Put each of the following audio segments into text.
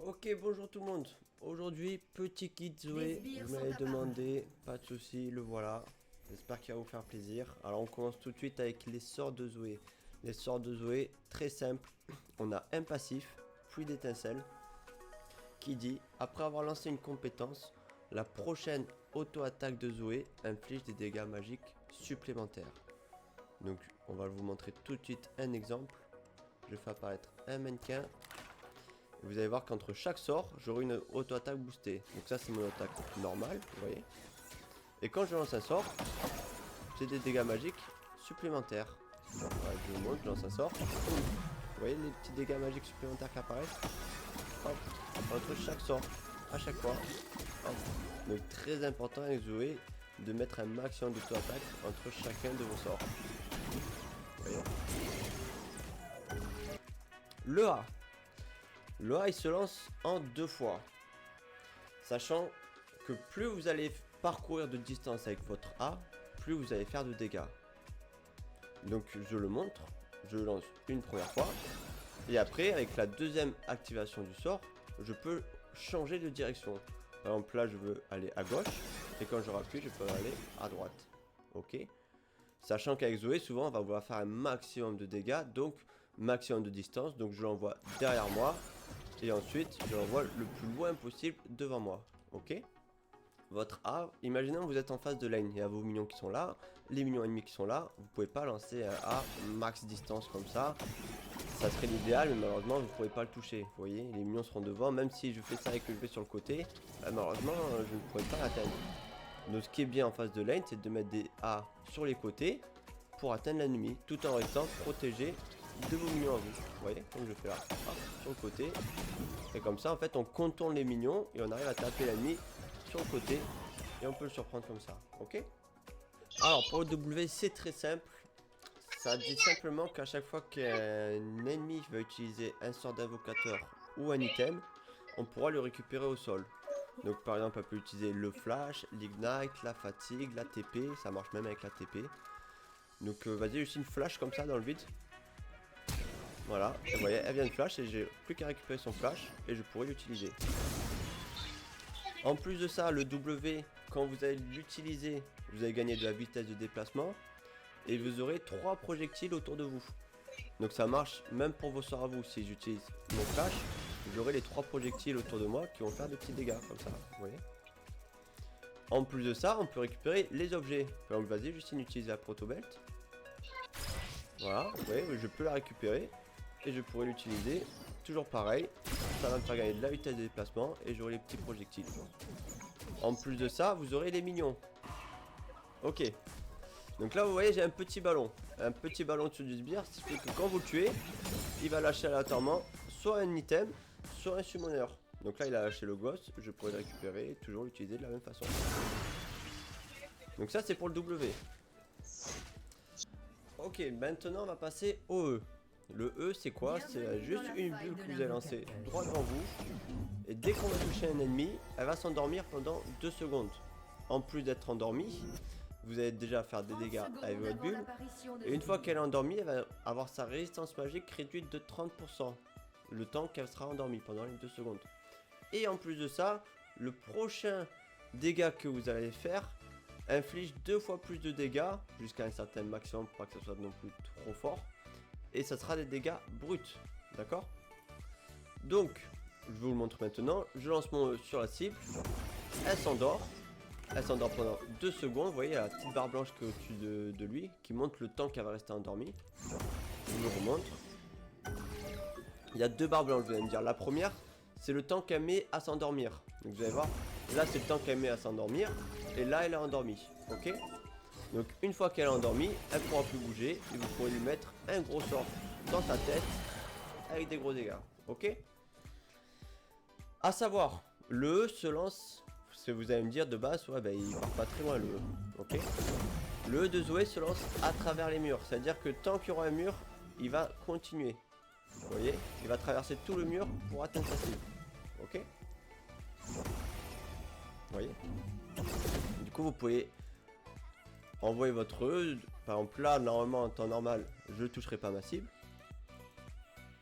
Ok, bonjour tout le monde. Aujourd'hui, petit kit Zoé. Vous m'avez demandé, pas de souci, le voilà. J'espère qu'il va vous faire plaisir. Alors, on commence tout de suite avec les sorts de Zoé. Les sorts de Zoé, très simple. On a un passif, pluie d'étincelles, qui dit après avoir lancé une compétence, la prochaine auto-attaque de Zoé inflige des dégâts magiques supplémentaires. Donc, on va vous montrer tout de suite un exemple. Je fais apparaître un mannequin. Vous allez voir qu'entre chaque sort, j'aurai une auto-attaque boostée. Donc ça, c'est mon attaque normale, vous voyez. Et quand je lance un sort, j'ai des dégâts magiques supplémentaires. Voilà, je vous montre, je lance un sort. Vous voyez les petits dégâts magiques supplémentaires qui apparaissent. Hop, entre chaque sort, à chaque fois. Hop. Donc très important avec Zoé de mettre un maximum d'auto-attaque entre chacun de vos sorts. Vous voyez. Le A. Le A il se lance en 2 fois. Sachant que plus vous allez parcourir de distance avec votre A, plus vous allez faire de dégâts. Donc je le montre, je le lance une première fois. Et après, avec la deuxième activation du sort, je peux changer de direction. Par exemple là je veux aller à gauche. Et quand je rappuie, je peux aller à droite. Ok. Sachant qu'avec Zoé, souvent on va vouloir faire un maximum de dégâts. Donc maximum de distance. Donc je l'envoie derrière moi. Et ensuite, je l'envoie le plus loin possible devant moi. Ok. Votre A, imaginons que vous êtes en face de lane. Il y a vos minions qui sont là, les minions ennemis qui sont là. Vous pouvez pas lancer un A max distance comme ça. Ça serait l'idéal, mais malheureusement, vous ne pourrez pas le toucher. Vous voyez, les minions seront devant. Même si je fais ça et que je vais sur le côté, malheureusement, je ne pourrai pas l'atteindre. Donc, ce qui est bien en face de lane, c'est de mettre des A sur les côtés pour atteindre l'ennemi, tout en restant protégé de vos minions à vous. Vous voyez, comme je fais là, hop, sur le côté. Et comme ça, en fait, on contourne les minions et on arrive à taper l'ennemi sur le côté. Et on peut le surprendre comme ça, ok. Alors, pour le W, c'est très simple. Ça dit simplement qu'à chaque fois qu'un ennemi va utiliser un sort d'invocateur ou un item, on pourra le récupérer au sol. Donc par exemple, elle peut utiliser le flash, l'ignite, la fatigue, la TP, ça marche même avec la TP. Donc vas-y, juste une flash comme ça dans le vide. Voilà, vous voyez, elle vient de flash et j'ai plus qu'à récupérer son flash et je pourrai l'utiliser. En plus de ça, le W, quand vous allez l'utiliser, vous allez gagner de la vitesse de déplacement et vous aurez 3 projectiles autour de vous. Donc ça marche même pour vos sorts à vous. Si j'utilise mon flash, j'aurai les 3 projectiles autour de moi qui vont faire des petits dégâts comme ça, vous voyez. En plus de ça, on peut récupérer les objets. Par exemple, vas-y, Justine utilise la protobelt. Voilà, vous voyez, je peux la récupérer et je pourrais l'utiliser. Toujours pareil, ça va me faire gagner de la vitesse de déplacement et j'aurai les petits projectiles. En plus de ça, vous aurez les minions. Ok. Donc là, vous voyez, j'ai un petit ballon. Un petit ballon dessus du sbire, ce qui fait que quand vous le tuez, il va lâcher aléatoirement soit un item, soit un summoner. Donc là, il a lâché le ghost, je pourrais le récupérer et toujours l'utiliser de la même façon. Donc ça, c'est pour le W. Ok, maintenant, on va passer au E. Le E, c'est quoi? C'est juste une bulle que vous allez lancer droit devant vous. Et dès qu'on va toucher un ennemi, elle va s'endormir pendant 2 secondes. En plus d'être endormie, vous allez déjà faire des dégâts avec votre bulle. Et une fois qu'elle est endormie, elle va avoir sa résistance magique réduite de 30%. Le temps qu'elle sera endormie pendant les 2 secondes. Et en plus de ça, le prochain dégât que vous allez faire inflige 2 fois plus de dégâts, jusqu'à un certain maximum pour pas que ça soit non plus trop fort. Et ça sera des dégâts bruts, d'accord? Donc, je vous le montre maintenant, je lance mon E sur la cible, elle s'endort pendant 2 secondes, vous voyez la petite barre blanche qui est au-dessus de lui, qui montre le temps qu'elle va rester endormie. Je vous le remontre. Il y a 2 barres blanches, vous allez me dire, la première, c'est le temps qu'elle met à s'endormir. Donc vous allez voir, là c'est le temps qu'elle met à s'endormir, et là elle est endormie, ok? Donc une fois qu'elle est endormie, elle ne pourra plus bouger et vous pourrez lui mettre un gros sort dans sa tête avec des gros dégâts. Ok. À savoir, le E se lance, ce que vous allez me dire de base, ouais bah il part pas très loin le E. Ok. Le E de Zoé se lance à travers les murs, c'est-à-dire que tant qu'il y aura un mur, il va continuer. Vous voyez, il va traverser tout le mur pour atteindre sa cible. Ok. Vous voyez. Du coup vous pouvez envoyez votre E, par exemple là, normalement en temps normal, je ne toucherai pas ma cible.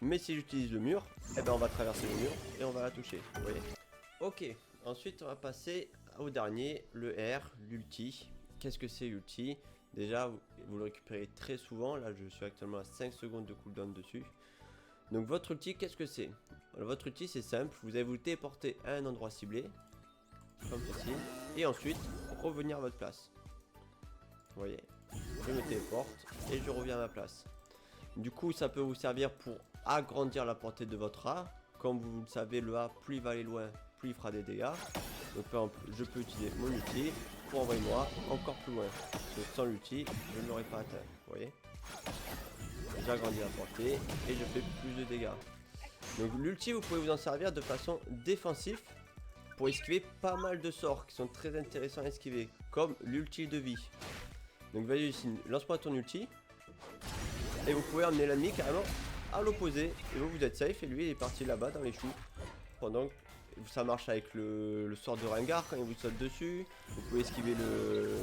Mais si j'utilise le mur, eh ben on va traverser le mur et on va la toucher. Vous voyez? Ok, ensuite on va passer au dernier, le R, l'ulti. Qu'est-ce que c'est l'ulti? Déjà, vous le récupérez très souvent. Là, je suis actuellement à 5 secondes de cooldown dessus. Donc votre ulti, qu'est-ce que c'est? Votre ulti, c'est simple. Vous allez vous téléporter à un endroit ciblé, comme ceci, et ensuite revenir à votre place. Vous voyez? Je me téléporte et je reviens à ma place. Du coup, ça peut vous servir pour agrandir la portée de votre A. Comme vous le savez, le A, plus il va aller loin, plus il fera des dégâts. Donc par exemple, je peux utiliser mon ulti pour envoyer moi encore plus loin. Parce que sans l'ulti, je ne l'aurais pas atteint. Vous voyez? J'agrandis la portée et je fais plus de dégâts. Donc l'ulti, vous pouvez vous en servir de façon défensive pour esquiver pas mal de sorts qui sont très intéressants à esquiver, comme l'ulti de vie. Donc vas-y, lance-moi ton ulti. Et vous pouvez emmener l'ennemi carrément à l'opposé. Et vous êtes safe et lui il est parti là-bas dans les choux. Pendant que ça marche avec le sort de Rengar quand il vous saute dessus. Vous pouvez esquiver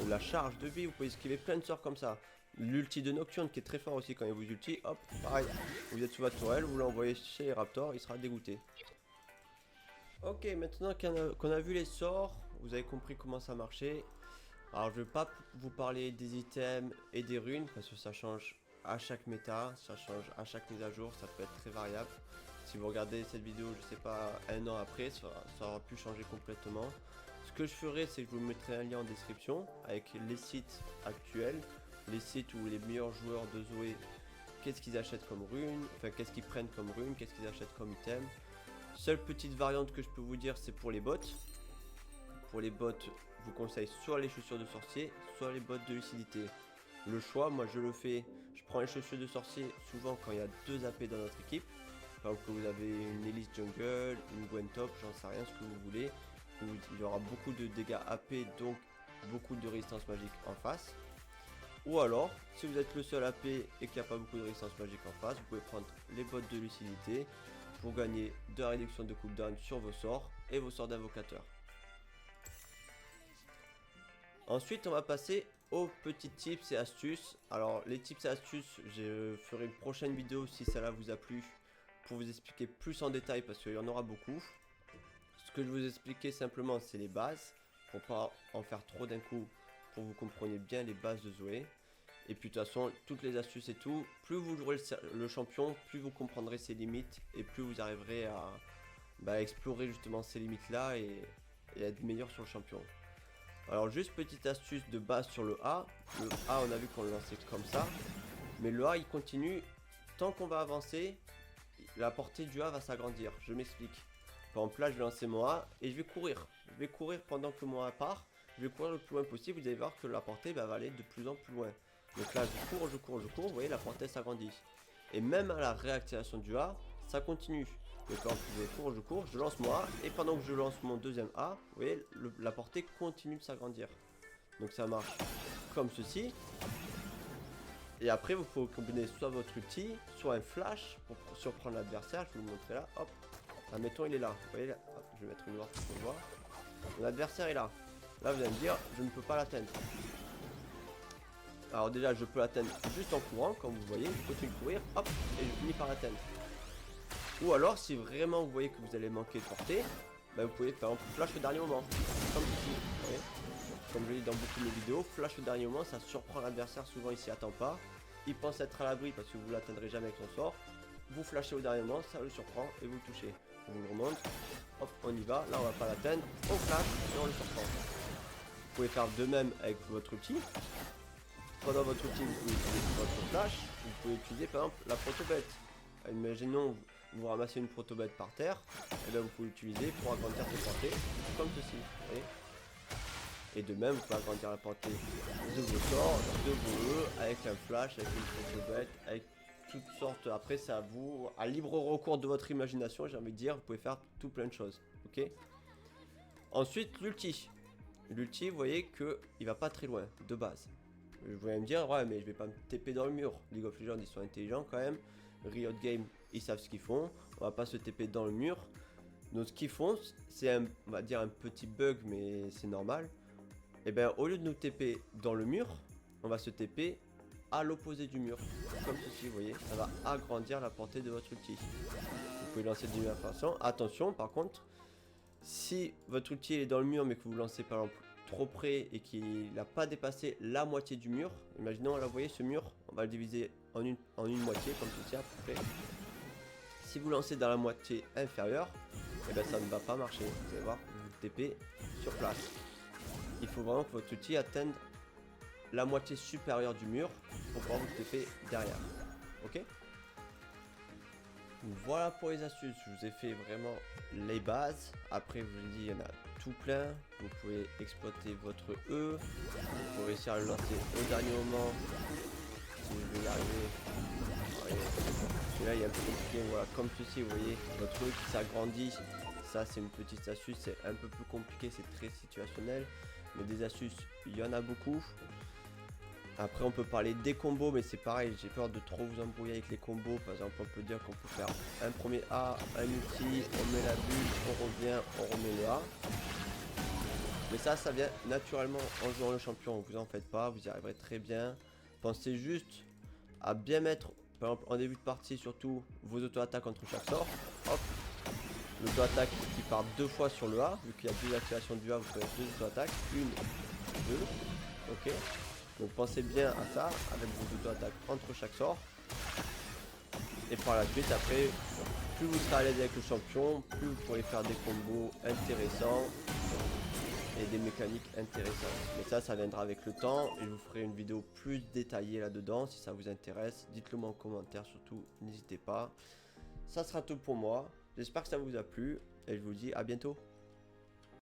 la charge de vie. Vous pouvez esquiver plein de sorts comme ça. L'ulti de Nocturne qui est très fort aussi quand il vous ulti. Hop, pareil. Vous êtes sous votre tourelle, vous l'envoyez chez les Raptors, il sera dégoûté. Ok, maintenant qu'on a vu les sorts, vous avez compris comment ça marchait. Alors je vais pas vous parler des items et des runes parce que ça change à chaque méta, ça change à chaque mise à jour, ça peut être très variable. Si vous regardez cette vidéo, je sais pas, un an après, ça aura pu changer complètement. Ce que je ferai, c'est que je vous mettrai un lien en description avec les sites actuels, les sites où les meilleurs joueurs de Zoé, qu'est-ce qu'ils achètent comme rune, enfin qu'est-ce qu'ils prennent comme rune, qu'est-ce qu'ils achètent comme item. Seule petite variante que je peux vous dire, c'est pour les bots. Pour les bots, je vous conseille soit les chaussures de sorcier, soit les bottes de lucidité. Le choix, moi je le fais, je prends les chaussures de sorcier souvent quand il y a 2 AP dans notre équipe. Par exemple, que vous avez une Elise Jungle, une Gwen Top, j'en sais rien, ce que vous voulez. Il y aura beaucoup de dégâts AP, donc beaucoup de résistance magique en face. Ou alors, si vous êtes le seul AP et qu'il n'y a pas beaucoup de résistance magique en face, vous pouvez prendre les bottes de lucidité pour gagner de la réduction de cooldown sur vos sorts et vos sorts d'invocateur. Ensuite, on va passer aux petits tips et astuces. Alors, les tips et astuces, je ferai une prochaine vidéo si celle-là vous a plu pour vous expliquer plus en détail parce qu'il y en aura beaucoup. Ce que je vous expliquais simplement, c'est les bases pour pas en faire trop d'un coup, pour que vous compreniez bien les bases de Zoé. Et puis de toute façon, toutes les astuces et tout, plus vous jouerez le champion, plus vous comprendrez ses limites et plus vous arriverez à explorer justement ces limites-là et être meilleur sur le champion. Alors juste petite astuce de base sur le A. Le A, on a vu qu'on le lançait comme ça. Mais le A, il continue. Tant qu'on va avancer, la portée du A va s'agrandir. Je m'explique. Par exemple là, je vais lancer mon A et je vais courir. Je vais courir pendant que mon A part. Je vais courir le plus loin possible. Vous allez voir que la portée va aller de plus en plus loin. Donc là, je cours. Vous voyez, la portée s'agrandit. Et même à la réactivation du A, ça continue. Donc là, je cours, je lance mon A, et pendant que je lance mon deuxième A, vous voyez, la portée continue de s'agrandir. Donc ça marche comme ceci. Et après, vous pouvez combiner soit votre ulti, soit un flash pour surprendre l'adversaire. Je vais vous le montrer là. Hop, admettons, il est là. Vous voyez, là, hop, je vais mettre une noire pour qu'on voit. Mon adversaire est là. Là, vous allez me dire, je ne peux pas l'atteindre. Alors déjà, je peux l'atteindre juste en courant, comme vous voyez. Je continue de courir, hop, et je finis par l'atteindre. Ou alors, si vraiment vous voyez que vous allez manquer de portée, vous pouvez par exemple flash au dernier moment. Comme ici, vous voyez. Comme je l'ai dit dans beaucoup de mes vidéos, flash au dernier moment, ça surprend l'adversaire, souvent il s'y attend pas. Il pense être à l'abri parce que vous ne l'atteindrez jamais avec son sort. Vous flashez au dernier moment, ça le surprend et vous le touchez. On vous le remonte, hop, on y va, là on va pas l'atteindre, on flash et on le surprend. Vous pouvez faire de même avec votre ulti. Pendant votre ulti, vous utilisez votre flash, vous pouvez utiliser par exemple la protobête. Imaginons vous ramassez une protobête par terre, et bien vous pouvez l'utiliser pour agrandir votre portée, comme ceci. Vous voyez. Et de même, vous pouvez agrandir la portée de vos sorts, de vos E, avec un flash, avec une protobête, avec toutes sortes. Après, c'est à vous, à libre recours de votre imagination, j'ai envie de dire, vous pouvez faire tout plein de choses. Ok. Ensuite, l'ulti. L'ulti, vous voyez que il va pas très loin, de base. Vous allez me dire, ouais, mais je vais pas me TP dans le mur. League of Legends, ils sont intelligents quand même. Riot Games, ils savent ce qu'ils font. On va pas se TP dans le mur. Donc, ce qu'ils font, c'est on va dire un petit bug, mais c'est normal. Et bien, au lieu de nous TP dans le mur, on va se TP à l'opposé du mur, comme ceci, vous voyez, ça va agrandir la portée de votre ulti. Vous pouvez lancer de la façon. Attention, par contre, si votre ulti est dans le mur mais que vous lancez par exemple trop près et qu'il n'a pas dépassé la moitié du mur, imaginons là vous voyez ce mur, on va le diviser en une moitié comme ceci à peu près. Si vous lancez dans la moitié inférieure, et bien ça ne va pas marcher, vous allez voir, vous TP sur place. Il faut vraiment que votre outil atteigne la moitié supérieure du mur pour pouvoir vous TP derrière. Ok? Voilà pour les astuces, je vous ai fait vraiment les bases. Après, je vous ai dit, il y en a tout plein. Vous pouvez exploiter votre E. Vous pouvez réussir à le lancer au dernier moment. Si je vais y arriver. Celui-là, il est un peu compliqué. Voilà, comme ceci, vous voyez, votre E qui s'agrandit. Ça, c'est une petite astuce. C'est un peu plus compliqué, c'est très situationnel. Mais des astuces, il y en a beaucoup. Après on peut parler des combos, mais c'est pareil, j'ai peur de trop vous embrouiller avec les combos. Par exemple on peut dire qu'on peut faire un premier A, un ulti, on met la bulle, on revient, on remet le A. Mais ça vient naturellement en jouant le champion, vous en faites pas, vous y arriverez très bien. Pensez juste à bien mettre, par exemple en début de partie surtout, vos auto-attaques entre chaque sort. Hop, l'auto-attaque qui part 2 fois sur le A, vu qu'il y a 2 activations du A, vous faites 2 auto-attaques, 1, 2, ok. Donc pensez bien à ça, avec vos auto-attaques entre chaque sort. Et par la suite, après, plus vous serez à l'aise avec le champion, plus vous pourrez faire des combos intéressants et des mécaniques intéressantes. Mais ça viendra avec le temps et je vous ferai une vidéo plus détaillée là-dedans. Si ça vous intéresse, dites-le moi en commentaire surtout, n'hésitez pas. Ça sera tout pour moi. J'espère que ça vous a plu et je vous dis à bientôt.